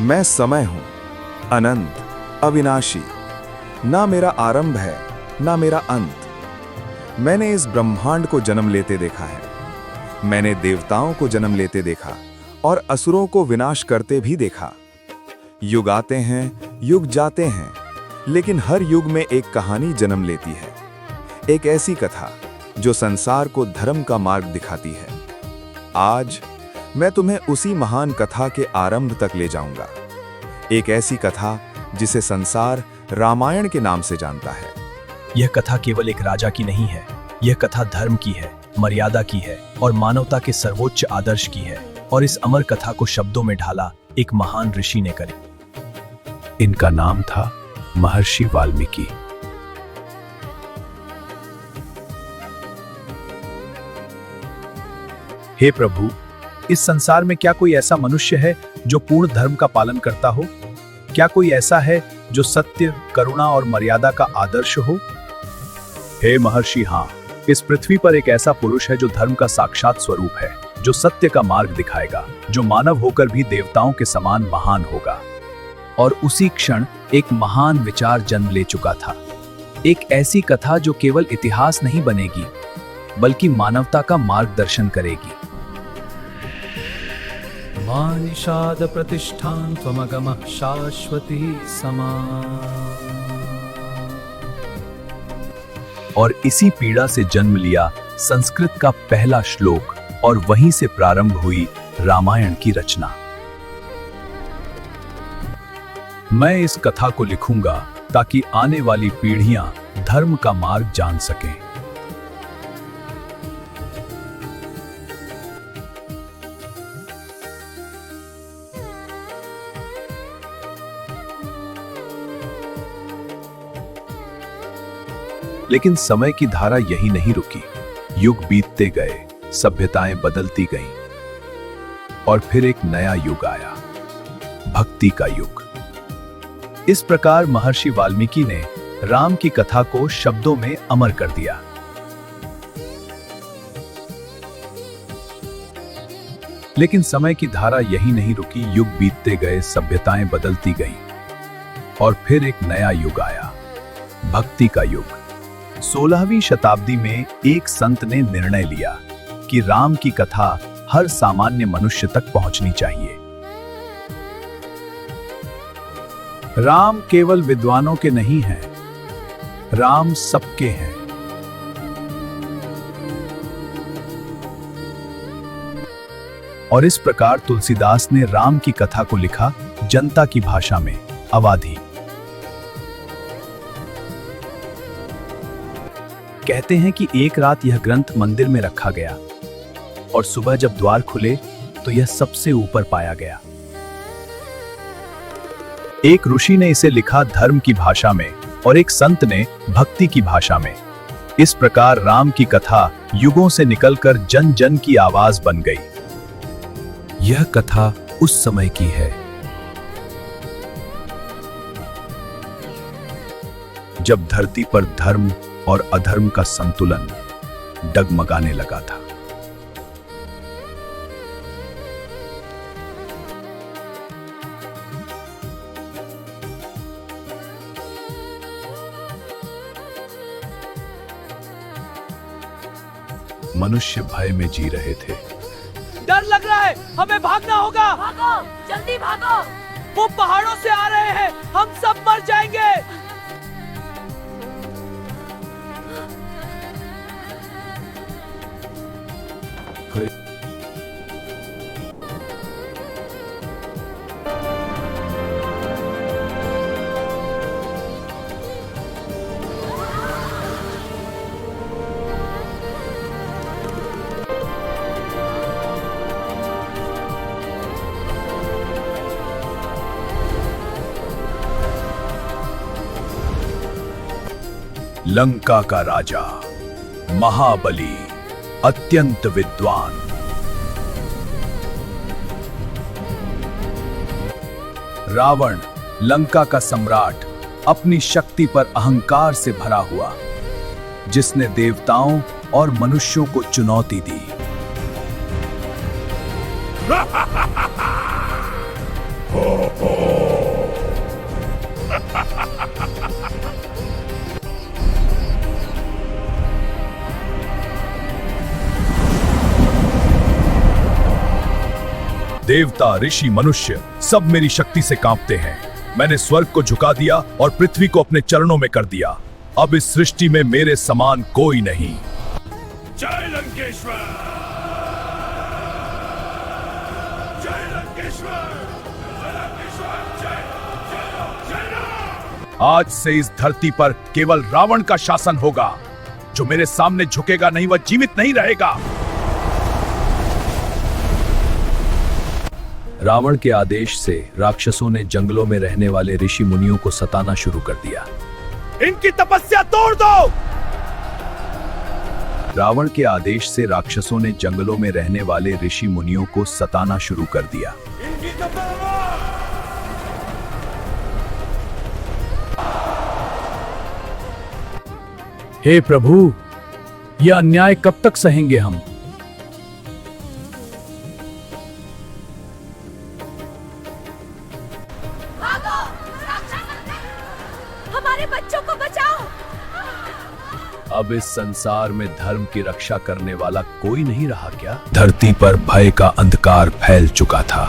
मैं समय हूं, अनंत, अविनाशी। ना मेरा आरंभ है, ना मेरा अंत। मैंने इस ब्रह्मांड को जन्म लेते देखा है। मैंने देवताओं को जन्म लेते देखा और असुरों को विनाश करते भी देखा। युग आते हैं, युग जाते हैं, लेकिन हर युग में एक कहानी जन्म लेती है। एक ऐसी कथा जो संसार को धर्म का मार्ग दिखाती है। आज मैं तुम्हें उसी महान कथा के आरंभ तक ले जाऊंगा। एक ऐसी कथा जिसे संसार रामायण के नाम से जानता है। यह कथा केवल एक राजा की नहीं है। यह कथा धर्म की है, मर्यादा की है और मानवता के सर्वोच्च आदर्श की है। और इस अमर कथा को शब्दों में ढाला एक महान ऋषि ने करे। इनका नाम था महर्षि वाल्मीकि। हे प्रभु, इस संसार में क्या कोई ऐसा मनुष्य है जो पूर्ण धर्म का पालन करता हो? क्या कोई ऐसा है जो सत्य, करुणा और मर्यादा का आदर्श हो? हे महर्षि, हाँ, इस पृथ्वी पर एक ऐसा पुरुष है जो धर्म का साक्षात स्वरूप है, जो सत्य का मार्ग दिखाएगा, जो मानव होकर भी देवताओं के समान महान होगा। और उसी क्षण एक महान विचार जन्म ले चुका था। एक ऐसी कथा जो केवल इतिहास नहीं बनेगी, बल्कि मानवता का मार्गदर्शन करेगी। मानिषाद प्रतिष्ठान त्वमगमः शाश्वती समा। और इसी पीड़ा से जन्म लिया संस्कृत का पहला श्लोक और वहीं से प्रारंभ हुई रामायण की रचना। मैं इस कथा को लिखूंगा ताकि आने वाली पीढ़ियां धर्म का मार्ग जान सकें। लेकिन समय की धारा यही नहीं रुकी। युग बीतते गए, सभ्यताएं बदलती गईं और फिर एक नया युग आया, भक्ति का युग। इस प्रकार महर्षि वाल्मीकि ने राम की कथा को शब्दों में अमर कर दिया। लेकिन समय की धारा यही नहीं रुकी। युग बीतते गए, सभ्यताएं बदलती गईं और फिर एक नया युग आया, भक्ति का युग। 16वीं शताब्दी में एक संत ने निर्णय लिया कि राम की कथा हर सामान्य मनुष्य तक पहुंचनी चाहिए। राम केवल विद्वानों के नहीं हैं, राम सबके हैं। और इस प्रकार तुलसीदास ने राम की कथा को लिखा जनता की भाषा में, अवाधी। कहते हैं कि एक रात यह ग्रंथ मंदिर में रखा गया और सुबह जब द्वार खुले तो यह सबसे ऊपर पाया गया। एक ऋषि ने इसे लिखा धर्म की भाषा में और एक संत ने भक्ति की भाषा में। इस प्रकार राम की कथा युगों से निकलकर जन जन की आवाज बन गई। यह कथा उस समय की है जब धरती पर धर्म और अधर्म का संतुलन डगमगाने लगा था। मनुष्य भय में जी रहे थे। डर लग रहा है, हमें भागना होगा। भागो, जल्दी भागो। वो पहाड़ों से आ रहे हैं, हम सब मर जाएंगे। लंका का राजा महाबली, अत्यंत विद्वान, रावण लंका का सम्राट, अपनी शक्ति पर अहंकार से भरा हुआ, जिसने देवताओं और मनुष्यों को चुनौती दी। हो देवता, ऋषि, मनुष्य सब मेरी शक्ति से कांपते हैं। मैंने स्वर्ग को झुका दिया और पृथ्वी को अपने चरणों में कर दिया। अब इस सृष्टि में मेरे समान कोई नहीं। जय लंकेश्वर, जय लंकेश्वर, जय लंकेश्वर, जय जय राम। आज से इस धरती पर केवल रावण का शासन होगा। जो मेरे सामने झुकेगा नहीं, वह जीवित नहीं रहेगा। रावण के आदेश से राक्षसों ने जंगलों में रहने वाले ऋषि मुनियों को सताना शुरू कर दिया। इनकी तपस्या तोड़ दो। रावण के आदेश से राक्षसों ने जंगलों में रहने वाले ऋषि मुनियों को सताना शुरू कर दिया। इनकी तपस्या। हे प्रभु, यह अन्याय कब तक सहेंगे हम? भागो राक्षस, हमारे बच्चों को बचाओ। अब इस संसार में धर्म की रक्षा करने वाला कोई नहीं रहा क्या? धरती पर भय का अंधकार फैल चुका था।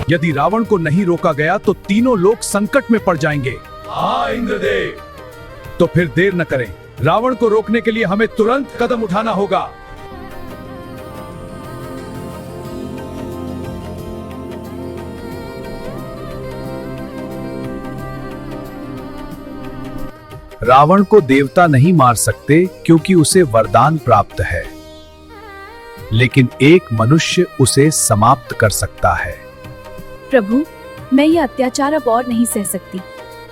यदि रावण को नहीं रोका गया तो तीनों लोग संकट में पड़ जाएंगे। हाँ इंद्रदेव। तो फिर देर न करें। रावण को रोकने के लिए हमें तुरंत कदम उठाना होगा। रावण को देवता नहीं मार सकते क्योंकि उसे वरदान प्राप्त है, लेकिन एक मनुष्य उसे समाप्त कर सकता है। प्रभु, मैं ये अत्याचार अब और नहीं सह सकती।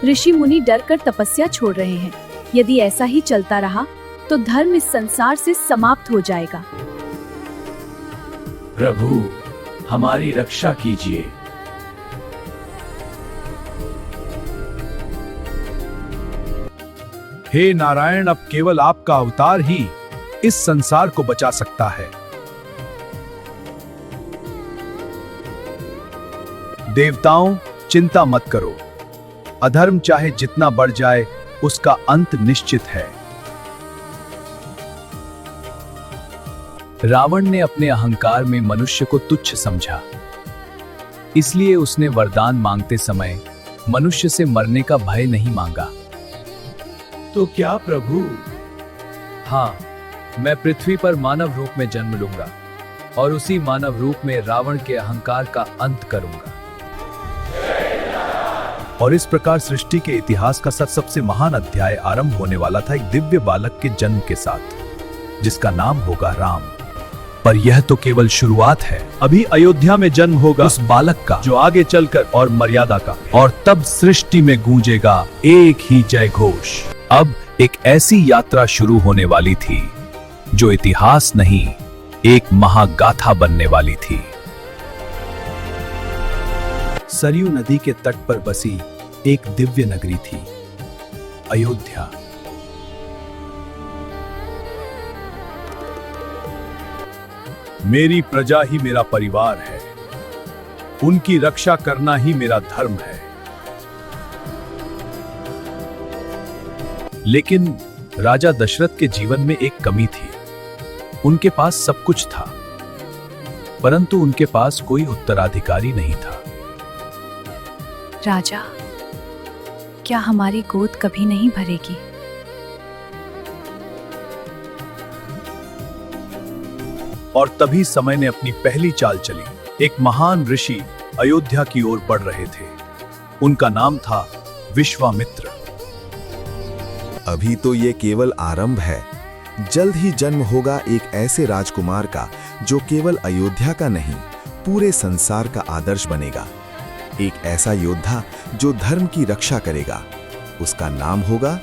ऋषि मुनि डर कर तपस्या छोड़ रहे हैं। यदि ऐसा ही चलता रहा तो धर्म इस संसार से समाप्त हो जाएगा। प्रभु, हमारी रक्षा कीजिए। हे नारायण, अब केवल आपका अवतार ही इस संसार को बचा सकता है। देवताओं, चिंता मत करो। अधर्म चाहे जितना बढ़ जाए, उसका अंत निश्चित है। रावण ने अपने अहंकार में मनुष्य को तुच्छ समझा, इसलिए उसने वरदान मांगते समय मनुष्य से मरने का भय नहीं मांगा। तो क्या प्रभु? हाँ, मैं पृथ्वी पर मानव रूप में जन्म लूंगा और उसी मानव रूप में रावण के अहंकार का अंत करूंगा। और इस प्रकार सृष्टि के इतिहास का सबसे महान अध्याय आरंभ होने वाला था एक दिव्य बालक के जन्म के साथ, जिसका नाम होगा राम। पर यह तो केवल शुरुआत है। अभी अयोध्या में जन्म होगा उस बालक का जो आगे चलकर और मर्यादा का, और तब सृष्टि में गूंजेगा एक ही जय घोष। अब एक ऐसी यात्रा शुरू होने वाली थी जो इतिहास नहीं, एक महागाथा बनने वाली थी। सरयू नदी के तट पर बसी एक दिव्य नगरी थी, अयोध्या। मेरी प्रजा ही मेरा परिवार है, उनकी रक्षा करना ही मेरा धर्म है। लेकिन राजा दशरथ के जीवन में एक कमी थी। उनके पास सब कुछ था, परंतु उनके पास कोई उत्तराधिकारी नहीं था। राजा, क्या हमारी गोद कभी नहीं भरेगी? और तभी समय ने अपनी पहली चाल चली। एक महान ऋषि अयोध्या की ओर बढ़ रहे थे। उनका नाम था विश्वामित्र। अभी तो ये केवल आरंभ है। जल्द ही जन्म होगा एक ऐसे राजकुमार का जो केवल अयोध्या का नहीं, पूरे संसार का आदर्श बनेगा। एक ऐसा योद्धा जो धर्म की रक्षा करेगा। उसका नाम होगा